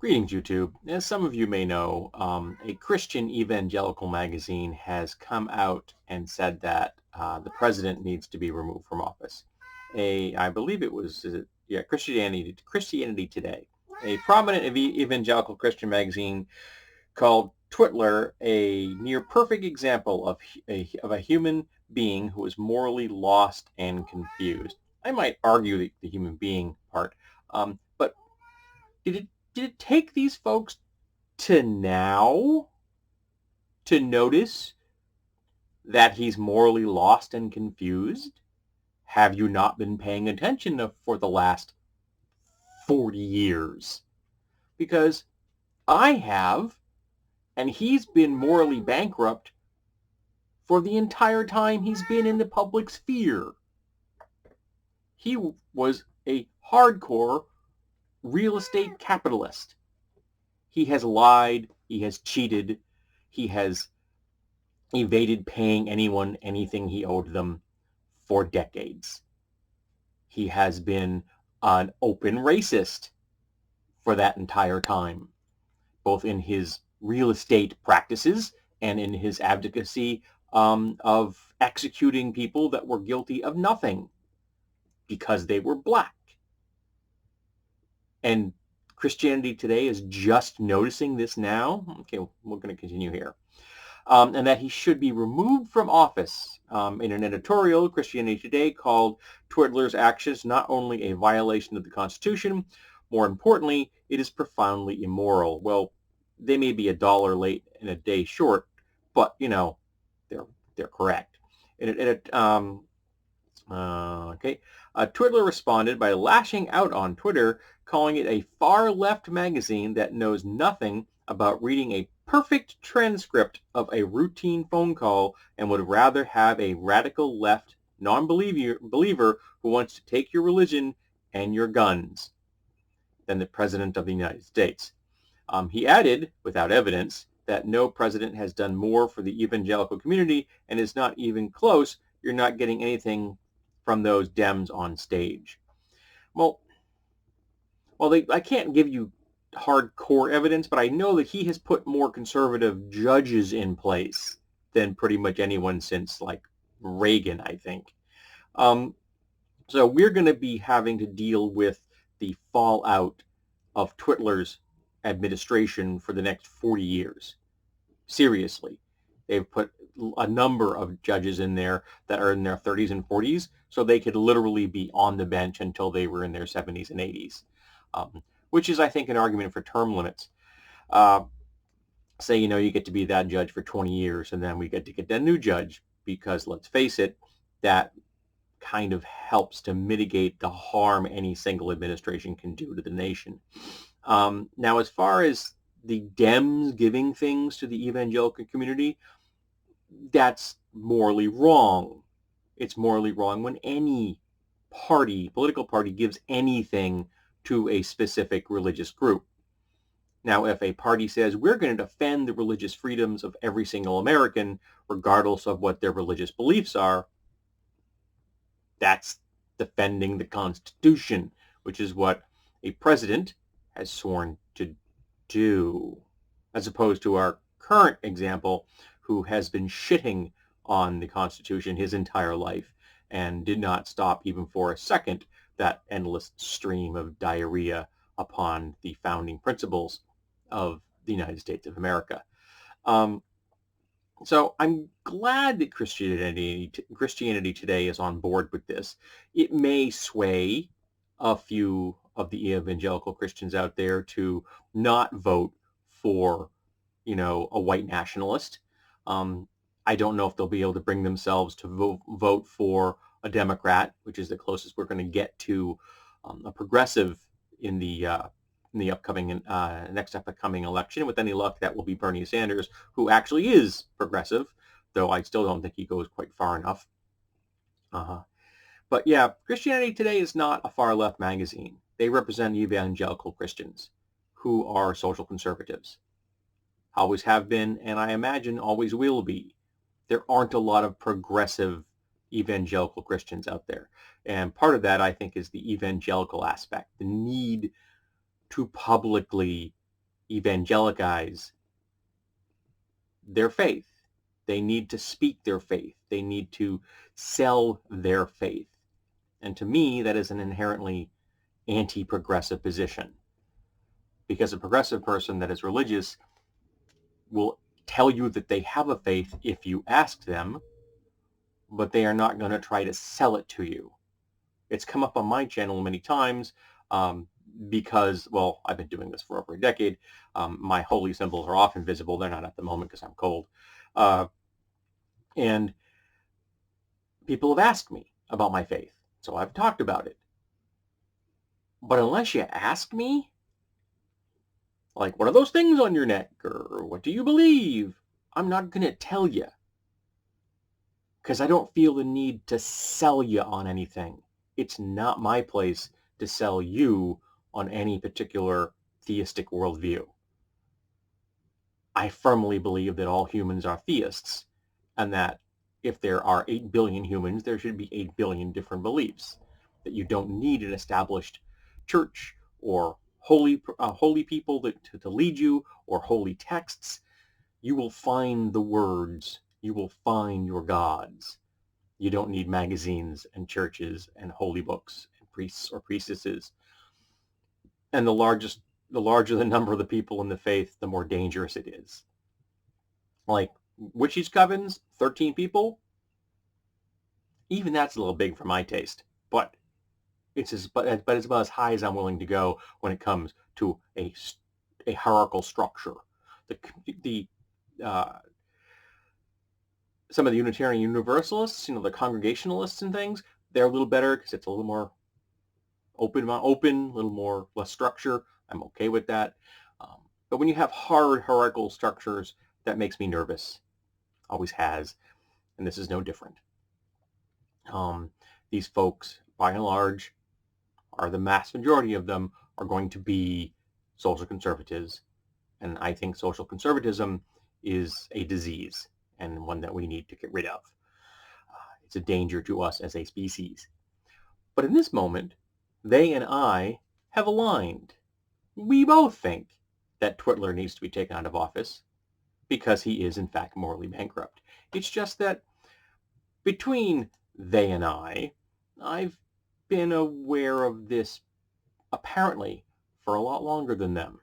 Greetings, YouTube. As some of you may know, a Christian evangelical magazine has come out and said that the president needs to be removed from office. I believe it was, Christianity Today, a prominent evangelical Christian magazine called Twitler a near perfect example of a human being who is morally lost and confused. I might argue the human being part, but did it take these folks to now to notice that he's morally lost and confused? Have you not been paying attention for the last 40 years? Because I have, and he's been morally bankrupt for the entire time he's been in the public sphere. He was a hardcore real estate capitalist. He has lied, he has cheated, he has evaded paying anyone anything he owed them for decades. He has been an open racist for that entire time, both in his real estate practices and in his advocacy of executing people that were guilty of nothing because they were black. And Christianity Today is just noticing this now. Okay, we're going to continue here. And that he should be removed from office. In an editorial, Christianity Today called Twidler's actions not only a violation of the Constitution, more importantly, it is profoundly immoral. Well, they may be $1 late and a day short, but they're correct. Twidler responded by lashing out on Twitter, calling it a far-left magazine that knows nothing about reading a perfect transcript of a routine phone call and would rather have a radical left non-believer who wants to take your religion and your guns than the President of the United States. He added, without evidence, that no president has done more for the evangelical community and is not even close. You're not getting anything from those Dems on stage. Well, I can't give you hardcore evidence, but I know that he has put more conservative judges in place than pretty much anyone since like Reagan, I think. So we're going to be having to deal with the fallout of Twitler's administration for the next 40 years. Seriously. They've put a number of judges in there that are in their 30s and 40s, so they could literally be on the bench until they were in their 70s and 80s, which is, I think, an argument for term limits. Say, you get to be that judge for 20 years, and then we get to get that new judge, because let's face it, that kind of helps to mitigate the harm any single administration can do to the nation. Now, as far as the Dems giving things to the evangelical community, that's morally wrong. It's morally wrong when any political party, gives anything to a specific religious group. Now, if a party says, we're going to defend the religious freedoms of every single American, regardless of what their religious beliefs are, that's defending the Constitution, which is what a president has sworn to do, as opposed to our current example, who has been shitting on the Constitution his entire life and did not stop even for a second that endless stream of diarrhea upon the founding principles of the United States of America. So I'm glad that Christianity Today is on board with this. It may sway a few of the evangelical Christians out there to not vote for, a white nationalist. I don't know if they'll be able to bring themselves to vote for a Democrat, which is the closest we're going to get to a progressive in the upcoming next upcoming election. With any luck, that will be Bernie Sanders, who actually is progressive, though I still don't think he goes quite far enough. But yeah, Christianity Today is not a far-left magazine. They represent evangelical Christians who are social conservatives. Always have been, and I imagine always will be. There aren't a lot of progressive evangelical Christians out there. And part of that, I think, is the evangelical aspect, the need to publicly evangelicize their faith. They need to speak their faith. They need to sell their faith. And to me, that is an inherently anti-progressive position, because a progressive person that is religious will tell you that they have a faith if you ask them, but they are not going to try to sell it to you. It's come up on my channel many times because, well, I've been doing this for over a decade. My holy symbols are often visible. They're not at the moment because I'm cold. And people have asked me about my faith, so I've talked about it. But unless you ask me, like, what are those things on your neck? Or what do you believe? I'm not going to tell you, because I don't feel the need to sell you on anything. It's not my place to sell you on any particular theistic worldview. I firmly believe that all humans are theists, and that if there are 8 billion humans, there should be 8 billion different beliefs, that you don't need an established church or holy people to lead you, or holy texts. You will find the words. You will find your gods. You don't need magazines and churches and holy books and priests or priestesses. And the larger the number of the people in the faith, the more dangerous it is. Like witches' covens, 13 people, even that's a little big for my taste. But it's about as high as I'm willing to go when it comes to a hierarchical structure. The some of the Unitarian Universalists, the Congregationalists and things, they're a little better because it's a little more open, a little more less structure. I'm okay with that. But when you have hard hierarchical structures, that makes me nervous. Always has, and this is no different. These folks, by and large, the mass majority of them are going to be social conservatives, and I think social conservatism is a disease and one that we need to get rid of. It's a danger to us as a species. But in this moment, they and I have aligned. We both think that Twitler needs to be taken out of office because he is, in fact, morally bankrupt. It's just that between they and I've been aware of this apparently for a lot longer than them.